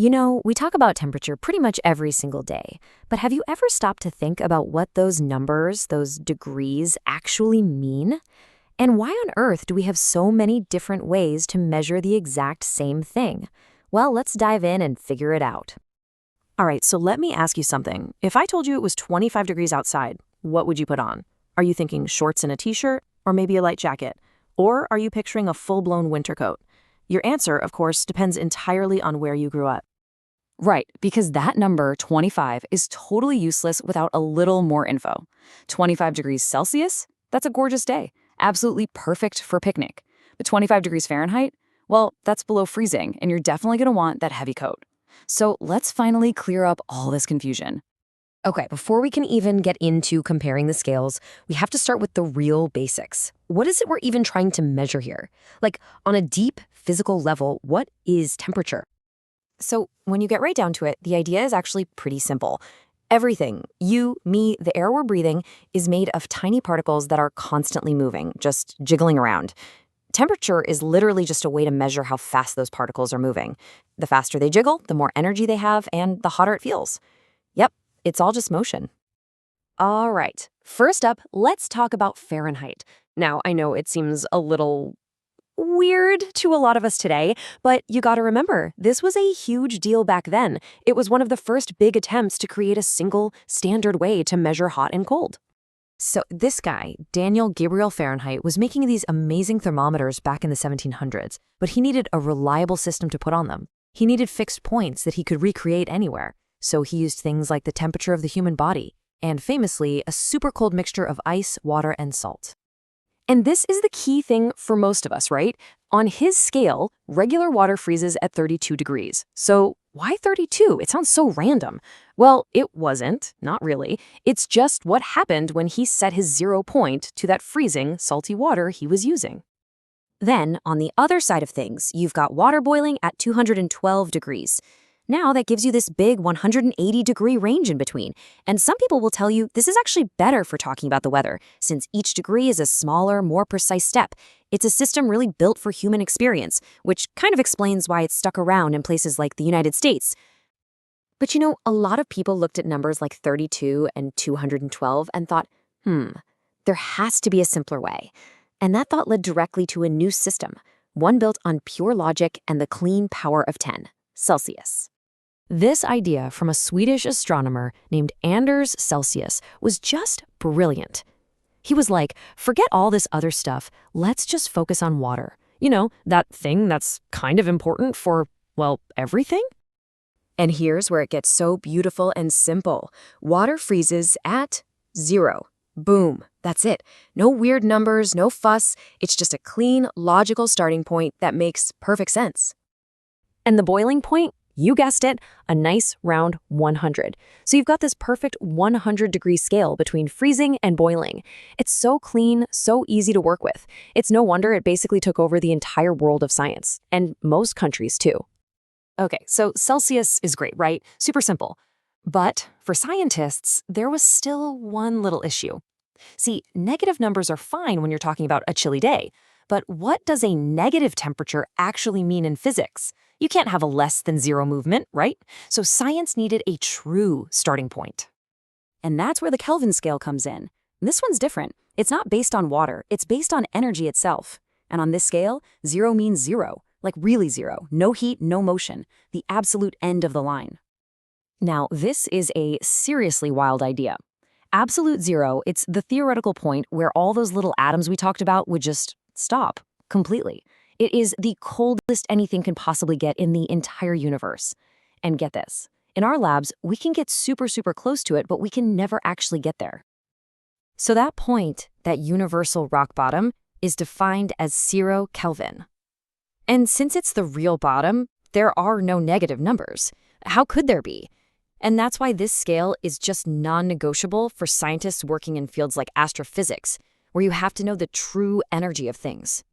You know, we talk about temperature pretty much every single day, but have you ever stopped to think about what those numbers, those degrees, actually mean? And why on earth do we have so many different ways to measure the exact same thing? Well, let's dive in and figure it out. All right, so let me ask you something. If I told you it was 25 degrees outside, what would you put on? Are you thinking shorts and a t-shirt, or maybe a light jacket? Or are you picturing a full-blown winter coat? Your answer, of course, depends entirely on where you grew up. Right, because that number, 25, is totally useless without a little more info. 25 degrees Celsius? That's a gorgeous day. Absolutely perfect for a picnic. But 25 degrees Fahrenheit? Well, that's below freezing, and you're definitely going to want that heavy coat. So let's finally clear up all this confusion. Okay, before we can even get into comparing the scales, we have to start with the real basics. What is it we're even trying to measure here? Like, on a deep physical level, what is temperature? So, when you get right down to it, the idea is actually pretty simple. Everything, you, me, the air we're breathing, is made of tiny particles that are constantly moving, just jiggling around. Temperature is literally just a way to measure how fast those particles are moving. The faster they jiggle, the more energy they have, and the hotter it feels. Yep, it's all just motion. All right, first up, let's talk about Fahrenheit. Now, I know it seems a little weird to a lot of us today, but you gotta remember, this was a huge deal back then. It was one of the first big attempts to create a single, standard way to measure hot and cold. So this guy, Daniel Gabriel Fahrenheit, was making these amazing thermometers back in the 1700s, but he needed a reliable system to put on them. He needed fixed points that he could recreate anywhere. So he used things like the temperature of the human body, and famously, a super cold mixture of ice, water, and salt. And this is the key thing for most of us, right? On his scale, regular water freezes at 32 degrees. So why 32? It sounds so random. Well, it wasn't, not really. It's just what happened when he set his 0 point to that freezing, salty water he was using. Then, on the other side of things, you've got water boiling at 212 degrees. Now that gives you this big 180-degree range in between. And some people will tell you this is actually better for talking about the weather, since each degree is a smaller, more precise step. It's a system really built for human experience, which kind of explains why it's stuck around in places like the United States. But you know, a lot of people looked at numbers like 32 and 212 and thought, there has to be a simpler way. And that thought led directly to a new system, one built on pure logic and the clean power of 10, Celsius. This idea from a Swedish astronomer named Anders Celsius was just brilliant. He was like, forget all this other stuff, let's just focus on water. You know, that thing that's kind of important for, well, everything? And here's where it gets so beautiful and simple. Water freezes at 0. Boom, that's it. No weird numbers, no fuss. It's just a clean, logical starting point that makes perfect sense. And the boiling point? You guessed it, a nice round 100. So you've got this perfect 100-degree scale between freezing and boiling. It's so clean, so easy to work with. It's no wonder it basically took over the entire world of science, and most countries too. Okay, so Celsius is great, right? Super simple. But for scientists, there was still one little issue. See, negative numbers are fine when you're talking about a chilly day, but what does a negative temperature actually mean in physics? You can't have a less than 0 movement, right? So science needed a true starting point. And that's where the Kelvin scale comes in. This one's different. It's not based on water, it's based on energy itself. And on this scale, 0 means 0, like really 0, no heat, no motion, the absolute end of the line. Now, this is a seriously wild idea. Absolute 0, it's the theoretical point where all those little atoms we talked about would just stop completely. It is the coldest anything can possibly get in the entire universe. And get this, in our labs, we can get super, super close to it, but we can never actually get there. So that point, that universal rock bottom, is defined as 0 Kelvin. And since it's the real bottom, there are no negative numbers. How could there be? And that's why this scale is just non-negotiable for scientists working in fields like astrophysics, where you have to know the true energy of things.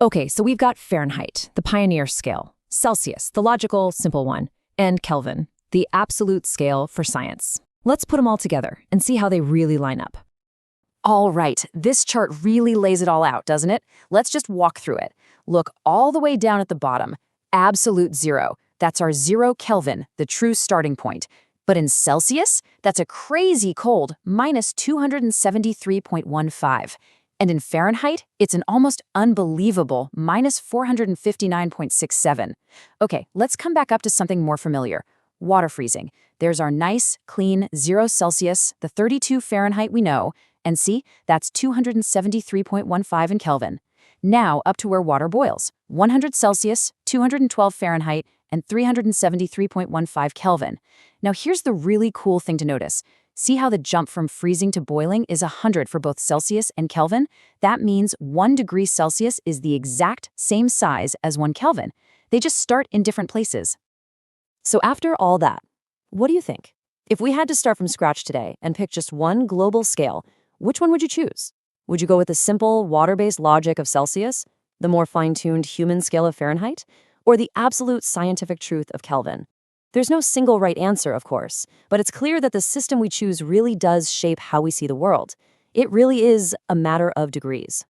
Okay, so we've got Fahrenheit, the pioneer scale, Celsius, the logical, simple one, and Kelvin, the absolute scale for science. Let's put them all together and see how they really line up. All right, this chart really lays it all out, doesn't it? Let's just walk through it. Look all the way down at the bottom, absolute 0. That's our 0 Kelvin, the true starting point. But in Celsius, that's a crazy cold, minus 273.15. And in Fahrenheit, it's an almost unbelievable minus 459.67. Okay, let's come back up to something more familiar. Water freezing. There's our nice, clean 0 Celsius, the 32 Fahrenheit we know, and see, that's 273.15 in Kelvin. Now up to where water boils, 100 Celsius, 212 Fahrenheit, and 373.15 Kelvin. Now here's the really cool thing to notice. See how the jump from freezing to boiling is 100 for both Celsius and Kelvin? That means 1 degree Celsius is the exact same size as 1 Kelvin. They just start in different places. So after all that, what do you think? If we had to start from scratch today and pick just one global scale, which one would you choose? Would you go with the simple water-based logic of Celsius, the more fine-tuned human scale of Fahrenheit, or the absolute scientific truth of Kelvin? There's no single right answer, of course, but it's clear that the system we choose really does shape how we see the world. It really is a matter of degrees.